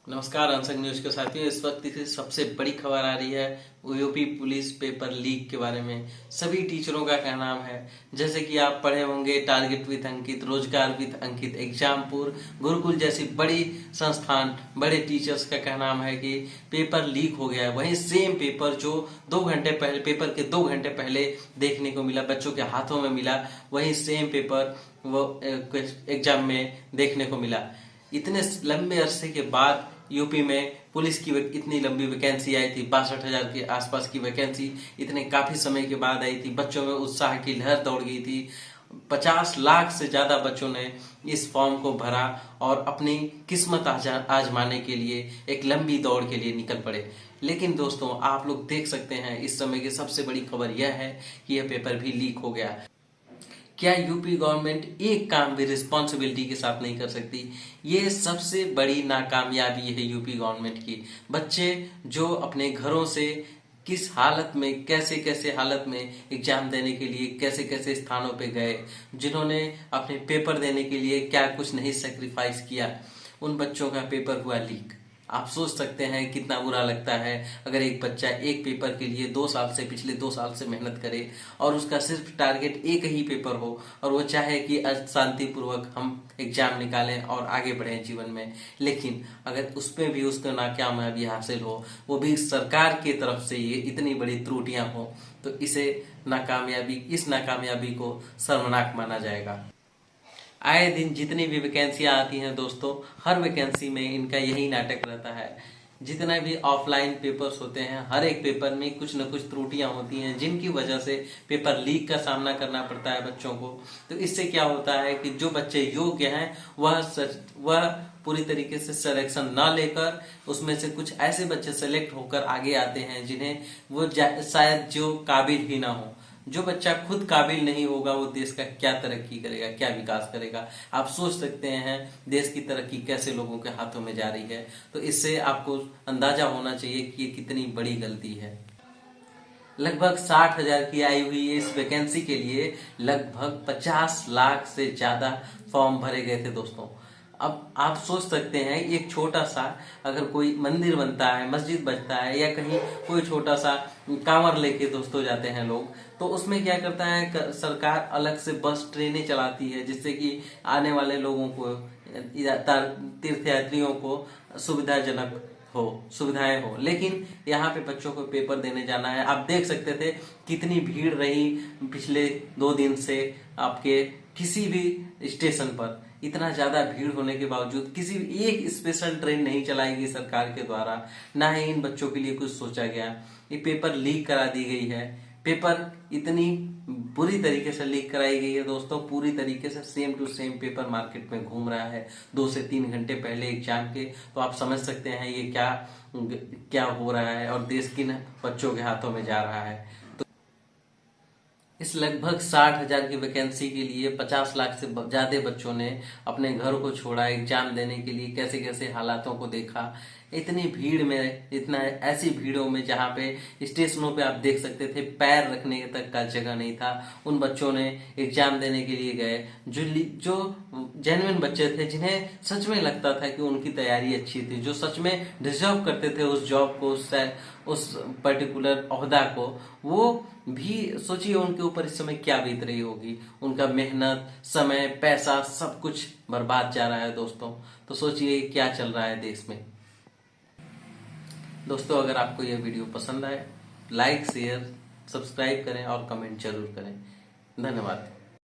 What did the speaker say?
नमस्कार अंसंग न्यूज के साथियों। इस वक्त की सबसे बड़ी खबर आ रही है यूपी पुलिस पेपर लीक के बारे में। सभी टीचरों का क्या नाम है, जैसे कि आप पढ़े होंगे टारगेट विद अंकित, रोजगार विद अंकित, एग्जामपुर, गुरुकुल जैसी बड़ी संस्थान, बड़े टीचर्स का क्या नाम है कि पेपर लीक हो गया है। वहीं सेम पेपर जो 2 घंटे पहले, पेपर के 2 घंटे पहले देखने को मिला, बच्चों के हाथों में मिला, वही सेम पेपर वो एग्जाम में देखने को मिला। इतने लंबे अरसे के बाद यूपी में पुलिस की इतनी लंबी वैकेंसी आई थी, 62,000 के आसपास की वैकेंसी इतने काफी समय के बाद आई थी। बच्चों में उत्साह की लहर दौड़ गई थी। 50 लाख से ज्यादा बच्चों ने इस फॉर्म को भरा और अपनी किस्मत आजमाने के लिए एक लंबी दौड़ के लिए निकल पड़े। लेकिन दोस्तों, आप लोग देख सकते हैं इस समय की सबसे बड़ी खबर यह है कि यह पेपर भी लीक हो गया। क्या यूपी गवर्नमेंट एक काम भी रिस्पॉन्सिबिलिटी के साथ नहीं कर सकती? ये सबसे बड़ी नाकामयाबी है यूपी गवर्नमेंट की। बच्चे जो अपने घरों से किस हालत में, कैसे कैसे हालत में एग्जाम देने के लिए कैसे कैसे स्थानों पे गए, जिन्होंने अपने पेपर देने के लिए क्या कुछ नहीं सेक्रीफाइस किया, उन बच्चों का पेपर हुआ लीक। आप सोच सकते हैं कितना बुरा लगता है अगर एक बच्चा एक पेपर के लिए 2 साल से, पिछले 2 साल से मेहनत करे और उसका सिर्फ टारगेट एक ही पेपर हो और वो चाहे कि शांतिपूर्वक हम एग्जाम निकालें और आगे बढ़ें जीवन में। लेकिन अगर उसमें भी उसको नाकामयाबी हासिल हो, वो भी सरकार की तरफ से ये इतनी बड़ी त्रुटियां हो, तो इस नाकामयाबी को शर्मनाक माना जाएगा। आए दिन जितनी भी वैकेंसियां आती हैं दोस्तों, हर वैकेंसी में इनका यही नाटक रहता है। जितने भी ऑफलाइन पेपर्स होते हैं, हर एक पेपर में कुछ न कुछ त्रुटियां होती हैं, जिनकी वजह से पेपर लीक का सामना करना पड़ता है बच्चों को। तो इससे क्या होता है कि जो बच्चे योग्य हैं वह पूरी तरीके से सिलेक्शन ना लेकर उसमें से कुछ ऐसे बच्चे सेलेक्ट होकर आगे आते हैं जिन्हें वो शायद जो काबिल ही ना हो। जो बच्चा खुद काबिल नहीं होगा वो देश का क्या तरक्की करेगा, क्या विकास करेगा? आप सोच सकते हैं देश की तरक्की कैसे लोगों के हाथों में जा रही है। तो इससे आपको अंदाजा होना चाहिए कि ये कितनी बड़ी गलती है। लगभग 60,000 की आई हुई इस वैकेंसी के लिए लगभग 50 लाख से ज्यादा फॉर्म भरे गए थे दोस्तों। अब आप सोच सकते हैं, एक छोटा सा अगर कोई मंदिर बनता है, मस्जिद बनता है, या कहीं कोई छोटा सा कांवर लेके दोस्तों जाते हैं लोग, तो उसमें क्या करता है सरकार, अलग से बस ट्रेनें चलाती है जिससे कि आने वाले लोगों को, तीर्थयात्रियों को सुविधाएं हो। लेकिन यहाँ पे बच्चों को पेपर देने जाना है। आप देख सकते थे कितनी भीड़ रही पिछले 2 दिन से। आपके किसी भी स्टेशन पर इतना ज्यादा भीड़ होने के बावजूद किसी एक स्पेशल ट्रेन नहीं चलाई गई सरकार के द्वारा, ना ही इन बच्चों के लिए कुछ सोचा गया। ये पेपर लीक करा दी गई है। पेपर इतनी बुरी तरीके से लीक कराई गई है दोस्तों, पूरी तरीके से same to same paper market में घूम रहा है 2 से 3 घंटे पहले एग्जाम के। तो आप समझ सकते हैं ये क्या क्या हो रहा है और देश किन बच्चों के हाथों में जा रहा है। इस लगभग 60,000 की वैकेंसी के लिए 50 लाख से ज्यादा बच्चों ने अपने घर को छोड़ा एग्जाम देने के लिए। कैसे कैसे हालातों को देखा, इतनी भीड़ में, इतना ऐसी भीड़ों में जहां पे स्टेशनों पे आप देख सकते थे पैर रखने तक का जगह नहीं था। उन बच्चों ने एग्जाम देने के लिए गए, जो जेन्युइन बच्चे थे, जिन्हें सच में लगता था कि उनकी तैयारी अच्छी थी, जो सच में डिजर्व करते थे उस जॉब को, उस पर्टिकुलर ओहदा को। वो भी सोचिए उनके ऊपर इस समय क्या बीत रही होगी। उनका मेहनत, समय, पैसा सब कुछ बर्बाद जा रहा है दोस्तों। तो सोचिए क्या चल रहा है देश में। दोस्तों, अगर आपको यह वीडियो पसंद आए, लाइक, शेयर, सब्सक्राइब करें और कमेंट जरूर करें। धन्यवाद।